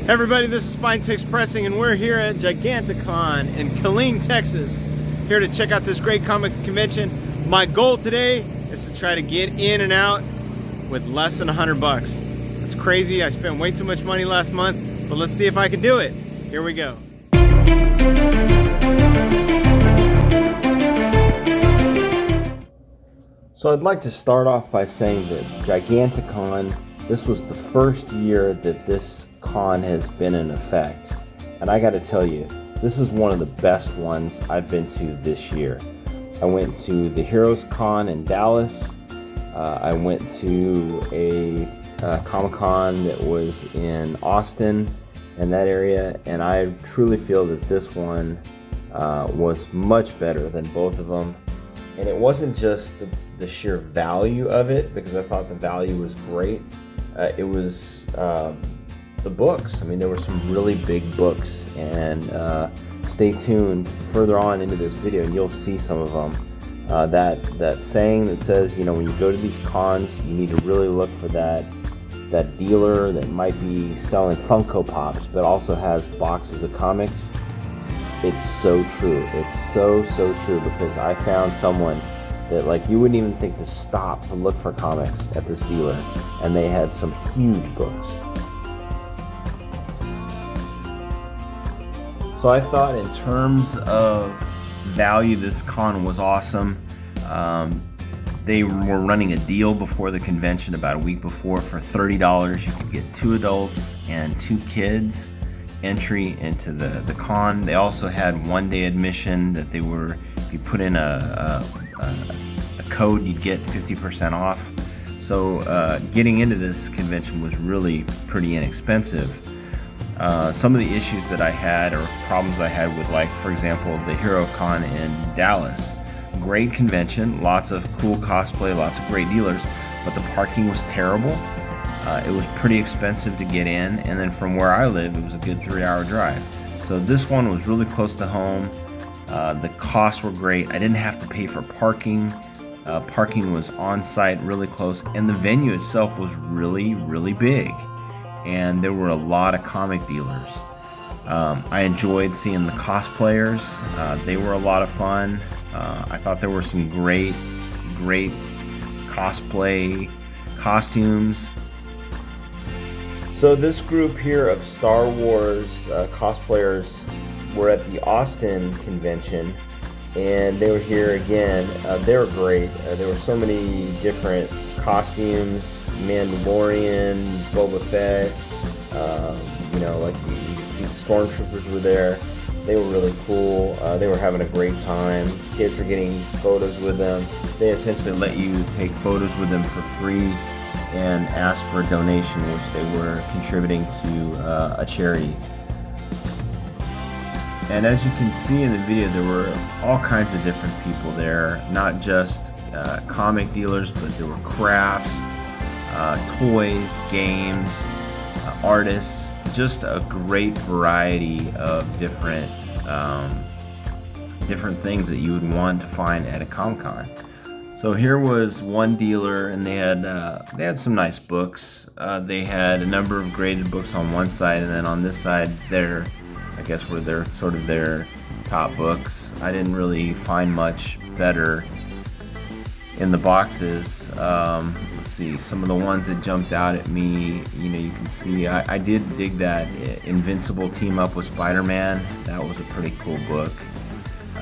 Hey everybody, this is Spine Ticks Pressing, and we're here at Giganticon in Killeen, Texas, here to check out this great comic convention. My goal today is to try to get in and out with less than $100. It's crazy. I spent way too much money last month, but let's see if I can do it. Here we go. So I'd like to start off by saying that Giganticon, this was the first year that this con has been in effect. And I gotta tell you, this is one of the best ones I've been to this year. I went to the Heroes Con in Dallas. I went to a Comic-Con that was in Austin and that area, and I truly feel that this one was much better than both of them. And it wasn't just the sheer value of it, because I thought the value was great. It was the books. I mean, there were some really big books, and stay tuned further on into this video and you'll see some of them. That saying that says, you know, when you go to these cons, you need to really look for that dealer that might be selling Funko Pops but also has boxes of comics. It's so true. It's so true, because I found someone that, like, you wouldn't even think to stop to look for comics at this dealer, and they had some huge books. So I thought in terms of value, this con was awesome. They were running a deal before the convention, about a week before. For $30 you could get 2 adults and 2 kids entry into the con. They also had 1-day admission that they were, if you put in a code, you'd get 50% off. So getting into this convention was really pretty inexpensive. Some of the issues that I had, or problems I had with, like, for example, the Hero Con in Dallas. Great convention, lots of cool cosplay, lots of great dealers, but the parking was terrible. It was pretty expensive to get in, and then from where I live, it was a good 3-hour drive. So this one was really close to home. The costs were great. I didn't have to pay for parking. Parking was on site, really close, and the venue itself was really big. And there were a lot of comic dealers. I enjoyed seeing the cosplayers. They were a lot of fun. I thought there were some great cosplay costumes. So this group here of Star Wars cosplayers were at the Austin convention, and they were here again. They were great. There were so many different costumes: Mandalorian, Boba Fett. You know, like you could see the stormtroopers were there. They were really cool. They were having a great time. Kids were getting photos with them. They essentially let you take photos with them for free and ask for a donation, which they were contributing to a charity. And as you can see in the video, there were all kinds of different people there, not just comic dealers, but there were crafts, toys, games, artists, just a great variety of different things that you would want to find at a Comic-Con. So here was one dealer, and they had some nice books. They had a number of graded books on one side, and then on this side, I guess were their sort of their top books. I didn't really find much better in the boxes. Let's see, some of the ones that jumped out at me, you know, you can see I did dig that Invincible team up with Spider-Man. That was a pretty cool book.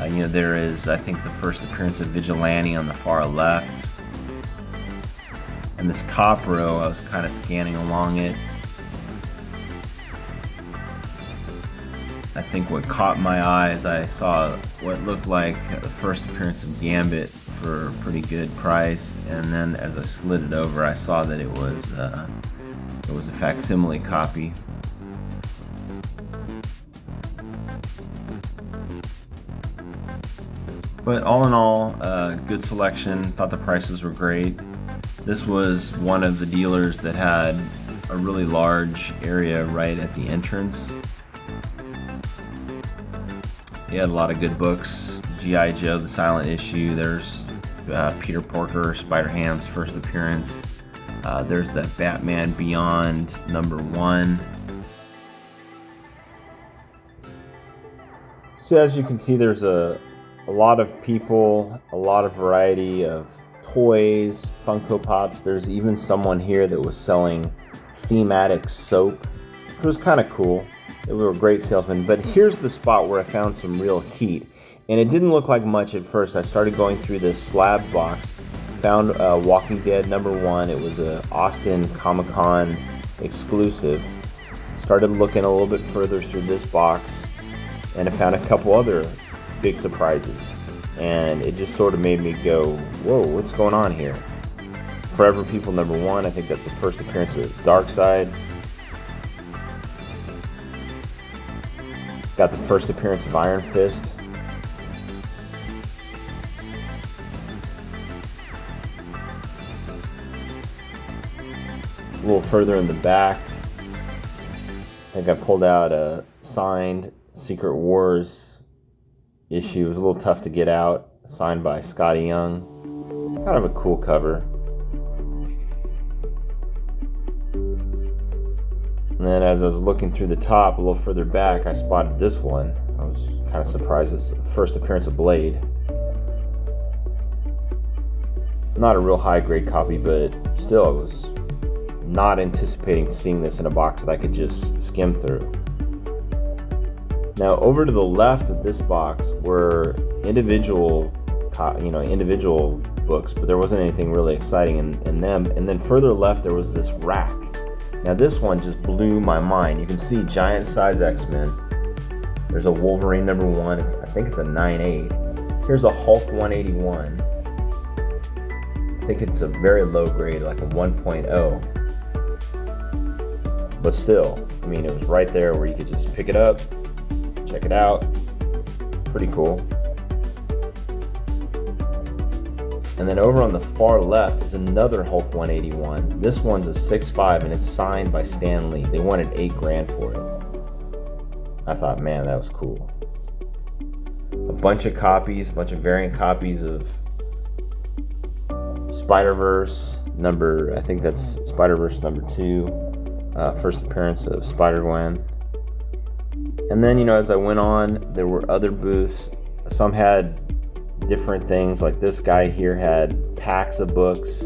You know, there is, I think, the first appearance of Vigilante on the far left. And this top row, I was kind of scanning along it. I think what caught my eye is I saw what looked like the first appearance of Gambit for a pretty good price, and then as I slid it over, I saw that it was a facsimile copy. But all in all, good selection. Thought the prices were great. This was one of the dealers that had a really large area right at the entrance. He had a lot of good books. G.I. Joe, the silent issue. There's Peter Porker, Spider-Ham's first appearance. There's that Batman Beyond #1. So as you can see, there's a lot of people, a lot of variety of toys, Funko Pops. There's even someone here that was selling thematic soap, which was kind of cool. They were a great salesman. But here's the spot where I found some real heat. And it didn't look like much at first. I started going through this slab box, found Walking Dead #1. It was a Austin Comic-Con exclusive. Started looking a little bit further through this box, and I found a couple other big surprises. And it just sort of made me go, whoa, what's going on here? Forever People #1, I think that's the first appearance of Darkseid. Got the first appearance of Iron Fist. A little further in the back, I think I pulled out a signed Secret Wars issue. It was a little tough to get out, signed by Scotty Young. Kind of a cool cover. And then as I was looking through the top, a little further back, I spotted this one. I was kind of surprised. It's the first appearance of Blade. Not a real high grade copy, but still, I was not anticipating seeing this in a box that I could just skim through. Now over to the left of this box were individual books, but there wasn't anything really exciting in them. And then further left there was this rack. Now this one just blew my mind. You can see giant size X-Men. There's a Wolverine #1. I think it's a 9.8. Here's a Hulk 181. I think it's a very low grade, like a 1.0. But still, I mean, it was right there where you could just pick it up, check it out. Pretty cool. And then over on the far left is another Hulk 181. This one's a 6.5 and it's signed by Stan Lee. They wanted $8,000 for it. I thought, man, that was cool. A bunch of copies, a bunch of variant copies of Spider-Verse I think that's Spider-Verse #2. First appearance of Spider-Gwen. And then, as I went on, there were other booths. Some had different things, like this guy here had packs of books,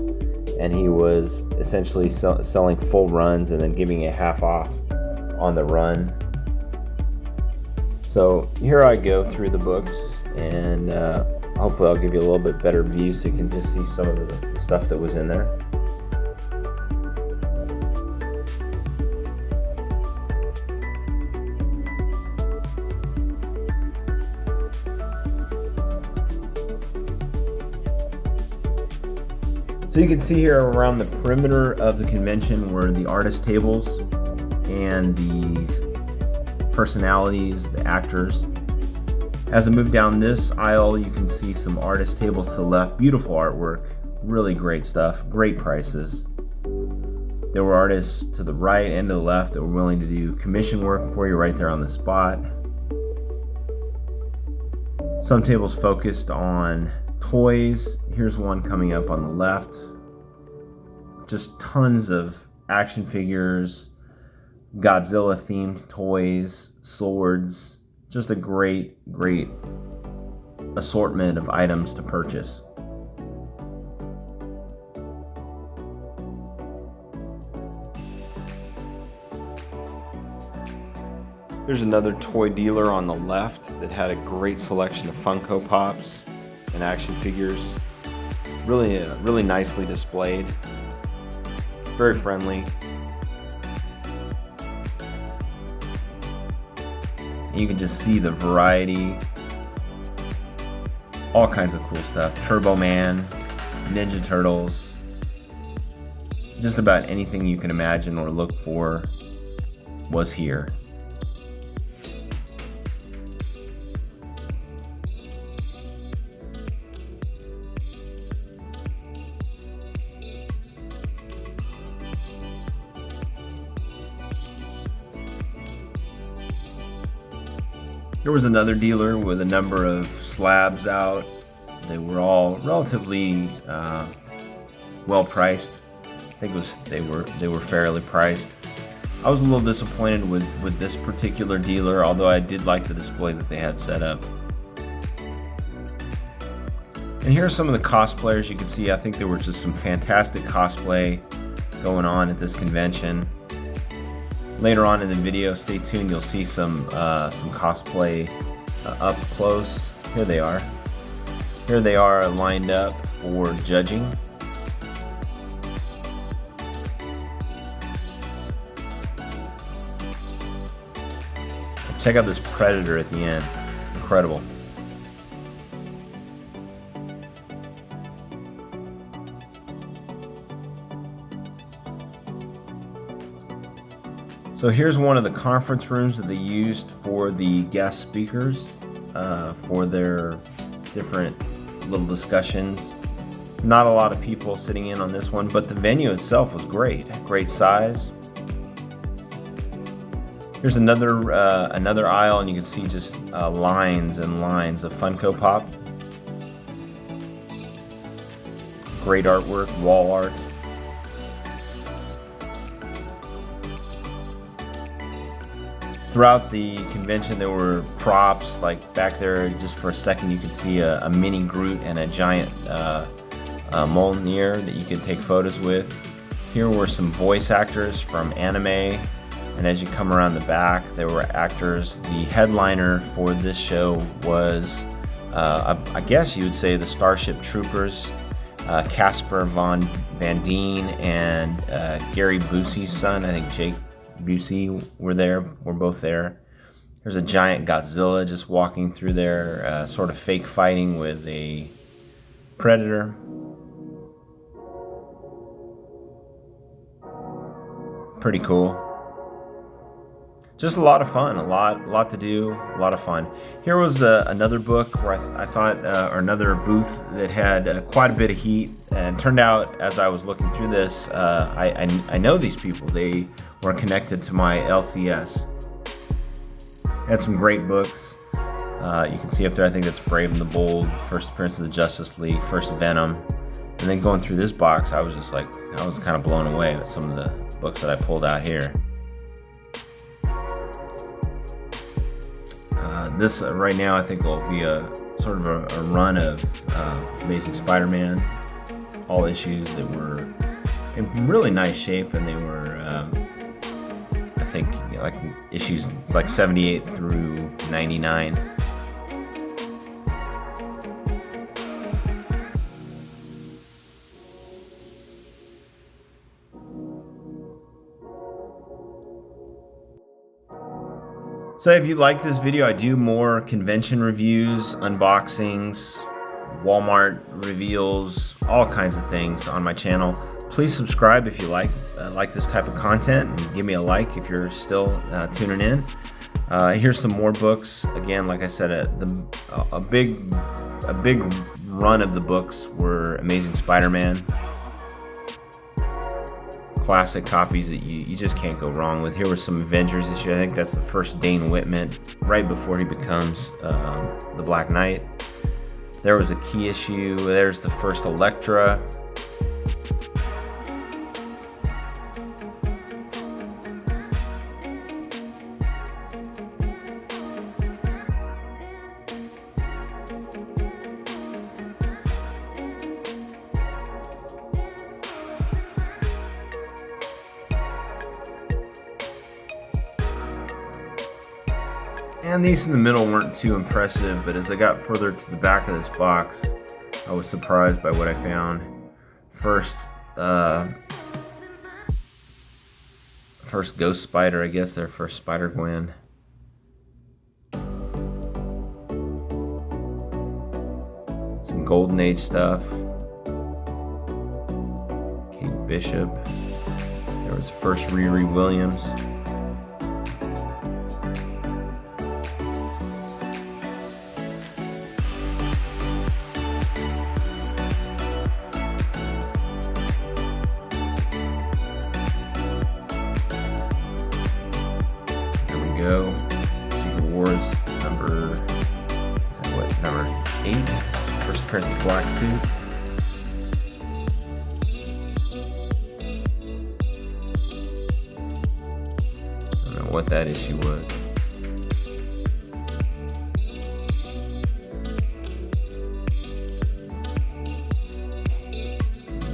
and he was essentially selling full runs and then giving a half off on the run. So here I go through the books, and hopefully I'll give you a little bit better view so you can just see some of the stuff that was in there. So you can see here around the perimeter of the convention were the artist tables and the personalities, the actors. As I move down this aisle, you can see some artist tables to the left. Beautiful artwork, really great stuff, great prices. There were artists to the right and to the left that were willing to do commission work for you right there on the spot. Some tables focused on toys. Here's one coming up on the left. Just tons of action figures, Godzilla themed toys, swords. Just a great assortment of items to purchase. There's another toy dealer on the left that had a great selection of Funko Pops and action figures. Really nicely displayed. Very friendly. And you can just see the variety. All kinds of cool stuff. Turbo Man, Ninja Turtles. Just about anything you can imagine or look for was here. There was another dealer with a number of slabs out. They were all relatively well priced. I think they were fairly priced. I was a little disappointed with this particular dealer, although I did like the display that they had set up. And here are some of the cosplayers. You can see, I think there was just some fantastic cosplay going on at this convention. Later on in the video, stay tuned, you'll see some cosplay up close. Here they are. Here they are lined up for judging. Check out this Predator at the end. Incredible. So here's one of the conference rooms that they used for the guest speakers for their different little discussions. Not a lot of people sitting in on this one, but the venue itself was great. Great size. Here's another aisle, and you can see just lines and lines of Funko Pop. Great artwork, wall art. Throughout the convention, there were props, like back there, just for a second, you could see a mini Groot and a giant Mjolnir that you could take photos with. Here were some voice actors from anime. And as you come around the back, there were actors. The headliner for this show was, I guess you would say, the Starship Troopers, Casper Van Dien and Gary Busey's son, I think Jake Busey, were both there. There's a giant Godzilla just walking through there, sort of fake fighting with a Predator. Pretty cool. Just a lot of fun, a lot to do, a lot of fun. Here was another book where I thought, or another booth that had quite a bit of heat, and turned out as I was looking through this, I know these people. They were connected to my LCS. Had some great books. You can see up there, I think that's Brave and the Bold, First Appearance of the Justice League, First Venom. And then going through this box, I was just like, I was kind of blown away with some of the books that I pulled out here. This right now, I think, will be a sort of a run of Amazing Spider-Man, all issues that were in really nice shape, and they were, I think, like issues like 78 through 99. So if you like this video, I do more convention reviews, unboxings, Walmart reveals, all kinds of things on my channel. Please subscribe if you like this type of content, and give me a like if you're still tuning in. Here's some more books. Again, like I said, a big run of the books were Amazing Spider-Man. Classic copies that you just can't go wrong with. Here were some Avengers issue. I think that's the first Dane Whitman, right before he becomes the Black Knight. There was a key issue. There's the first Elektra. And these in the middle weren't too impressive, but as I got further to the back of this box, I was surprised by what I found. First Ghost Spider, I guess, their first Spider-Gwen. Some Golden Age stuff. Kate Bishop. There was first Riri Williams. Go. Secret Wars number 8. First Appearance of the Black Suit. what that issue was.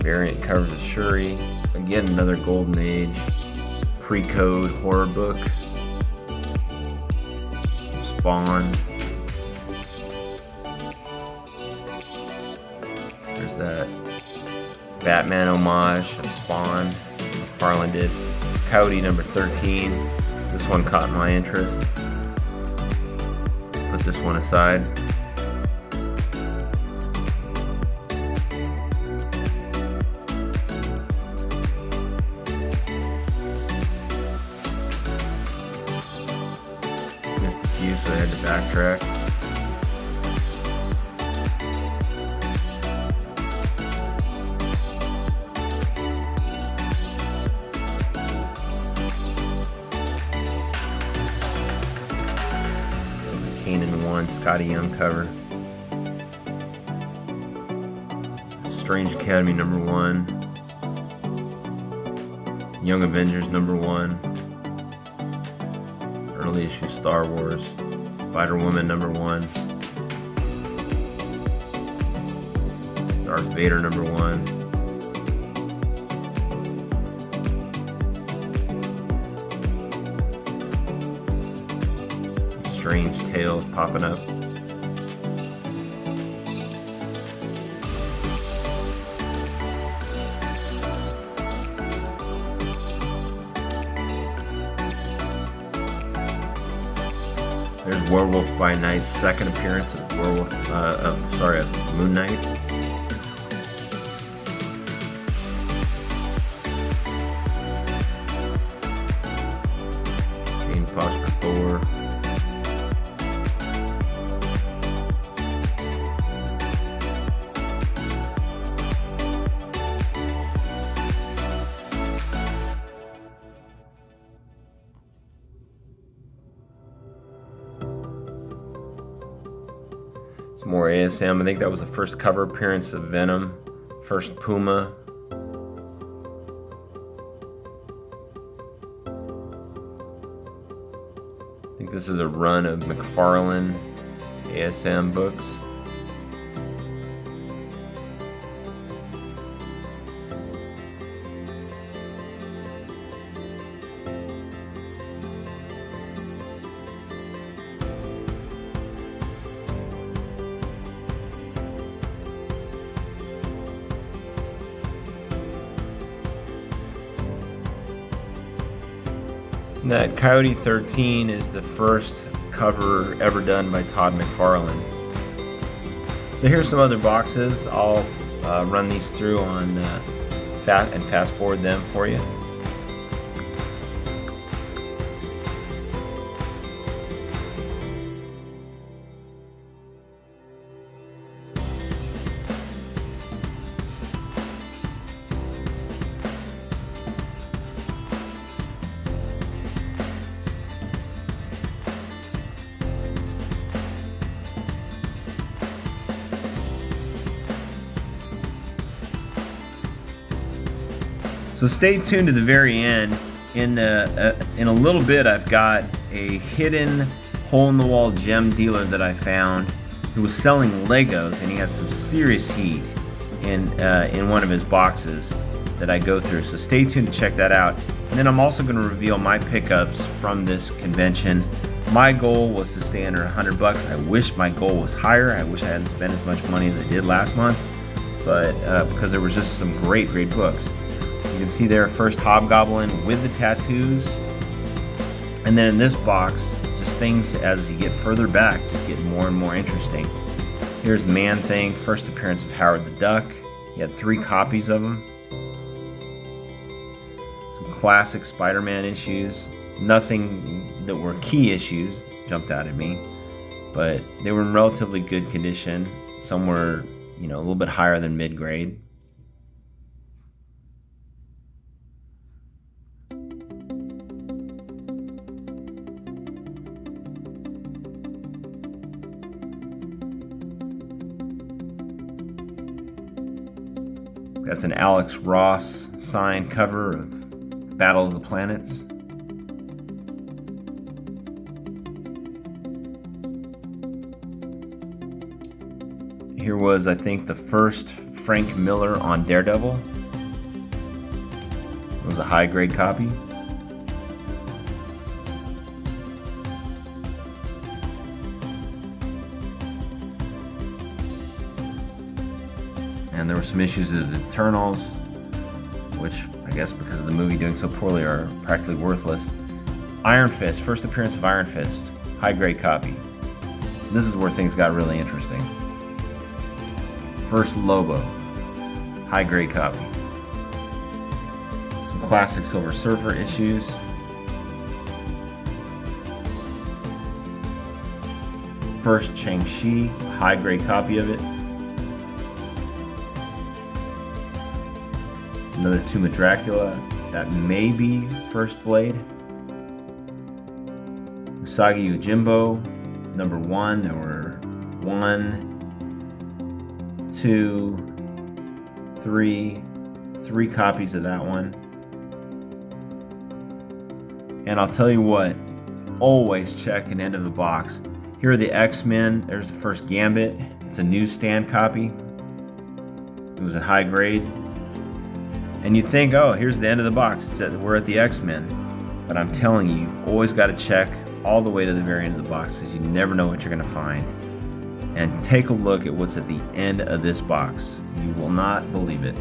Variant covers of Shuri. Again, another Golden Age pre-code horror book. Spawn. There's that Batman homage of Spawn. McFarlane did. Coyote number 13. This one caught my interest. Put this one aside. Missed a few, so I had to backtrack. Scotty Young cover. Strange Academy number 1. Young Avengers number 1. Early issue Star Wars. Spider-Woman number 1. Darth Vader number 1. Strange Tales popping up. There's Werewolf by Night's second appearance of of Moon Knight. Jane Foster Thor. Some more ASM. I think that was the first cover appearance of Venom. First Puma. I think this is a run of McFarlane ASM books. That Coyote 13 is the first cover ever done by Todd McFarlane. So here's some other boxes. I'll run these through on fast forward them for you. So stay tuned to the very end. In a little bit, I've got a hidden hole-in-the-wall gem dealer that I found who was selling Legos, and he had some serious heat in one of his boxes that I go through. So stay tuned to check that out. And then I'm also going to reveal my pickups from this convention. My goal was to stay under $100. I wish my goal was higher. I wish I hadn't spent as much money as I did last month, but because there was just some great books. You can see there, first Hobgoblin with the tattoos. And then in this box, just things as you get further back just get more and more interesting. Here's Man-Thing, first appearance of Howard the Duck. He had 3 copies of him. Some classic Spider-Man issues. Nothing that were key issues jumped out at me, but they were in relatively good condition. Some were, a little bit higher than mid-grade. That's an Alex Ross signed cover of Battle of the Planets. Here was, I think, the first Frank Miller on Daredevil. It was a high-grade copy. And there were some issues of the Eternals, which I guess because of the movie doing so poorly are practically worthless. Iron Fist, first appearance of Iron Fist, high-grade copy. This is where things got really interesting. First Lobo, high-grade copy. Some classic Silver Surfer issues. First Shang-Chi, high-grade copy of it. Another Tomb of Dracula, that may be First Blade. Usagi Yojimbo, number 1. There were 1, 2, 3 copies of that one. And I'll tell you what, always check an end of the box. Here are the X-Men. There's the first Gambit. It's a newsstand copy. It was a high grade. And you'd think, oh, here's the end of the box. We're at the X-Men. But I'm telling you, you've always got to check all the way to the very end of the box because you never know what you're going to find. And take a look at what's at the end of this box. You will not believe it.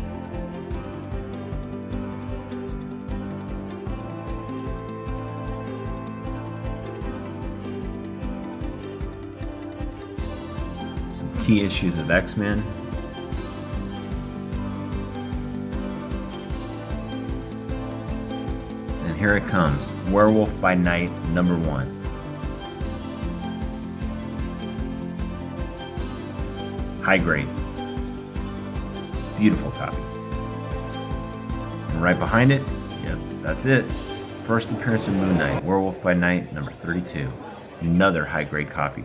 Some key issues of X-Men. And here it comes, Werewolf by Night, number 1. High grade. Beautiful copy. And right behind it, yep, that's it. First appearance of Moon Knight, Werewolf by Night, number 32. Another high grade copy.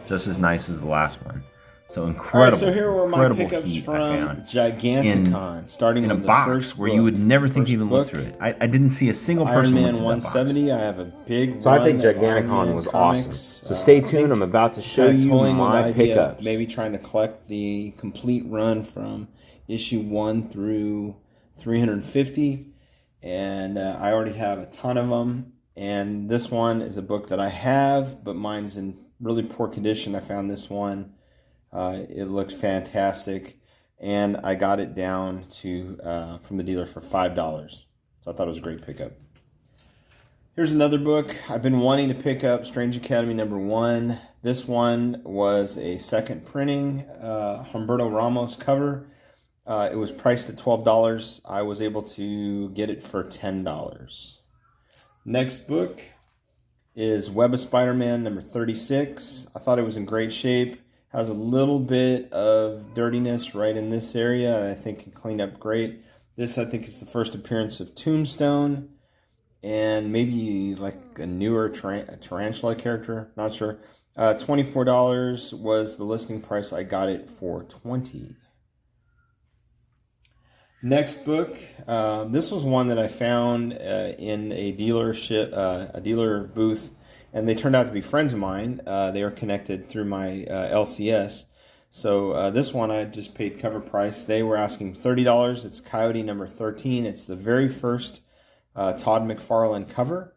Just as nice as the last one. So incredible. All right, so here were my pickups from Giganticon, starting in a box where you would never think to even look through it. I didn't see a single person Iron Man look through that 170. I have a big. So I think Giganticon was awesome. So stay tuned. I'm about to show you my pickups. Maybe trying to collect the complete run from issue 1 through 350, and I already have a ton of them. And this one is a book that I have, but mine's in really poor condition. I found this one. It looks fantastic, and I got it down to from the dealer for $5. So I thought it was a great pickup. Here's another book I've been wanting to pick up, Strange Academy number 1. This one was a second printing, Humberto Ramos cover. It was priced at $12. I was able to get it for $10. Next book is Web of Spider-Man number 36. I thought it was in great shape. Has a little bit of dirtiness right in this area. I think it cleaned up great. This, I think, is the first appearance of Tombstone and maybe like a newer tarantula character. Not sure. $24 was the listing price. I got it for $20. Next book. This was one that I found in a dealership, a dealer booth. And they turned out to be friends of mine. They are connected through my LCS. So this one I just paid cover price. They were asking $30. It's Coyote number 13. It's the very first Todd McFarlane cover.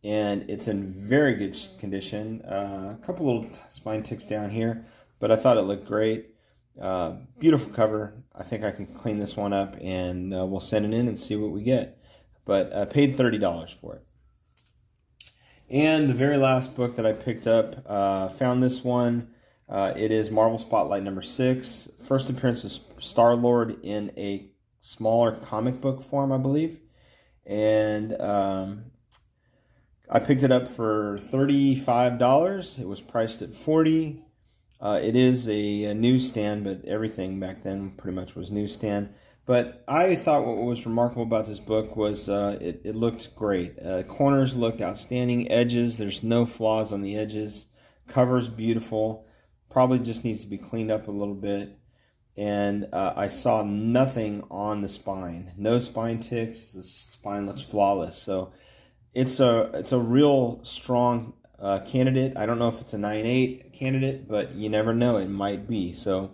And it's in very good condition. A couple little spine ticks down here. But I thought it looked great. Beautiful cover. I think I can clean this one up. And we'll send it in and see what we get. But I paid $30 for it. And the very last book that I picked up, found this one. It is Marvel Spotlight number 6. First appearance of Star-Lord in a smaller comic book form, I believe. And I picked it up for $35. It was priced at $40. It is a newsstand, but everything back then pretty much was newsstand. But I thought what was remarkable about this book was it looked great. Corners looked outstanding. Edges, there's no flaws on the edges. Cover's beautiful. Probably just needs to be cleaned up a little bit. And I saw nothing on the spine. No spine ticks. The spine looks flawless. So it's a real strong candidate. I don't know if it's a 9.8 candidate, but you never know. It might be. So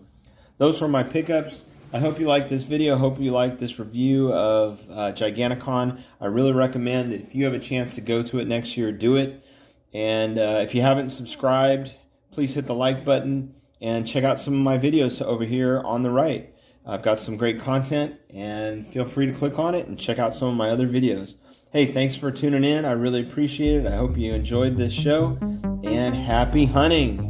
those were my pickups. I hope you liked this video. I hope you liked this review of Giganticon. I really recommend that if you have a chance to go to it next year, do it. And if you haven't subscribed, please hit the like button and check out some of my videos over here on the right. I've got some great content, and feel free to click on it and check out some of my other videos. Hey, thanks for tuning in. I really appreciate it. I hope you enjoyed this show, and happy hunting.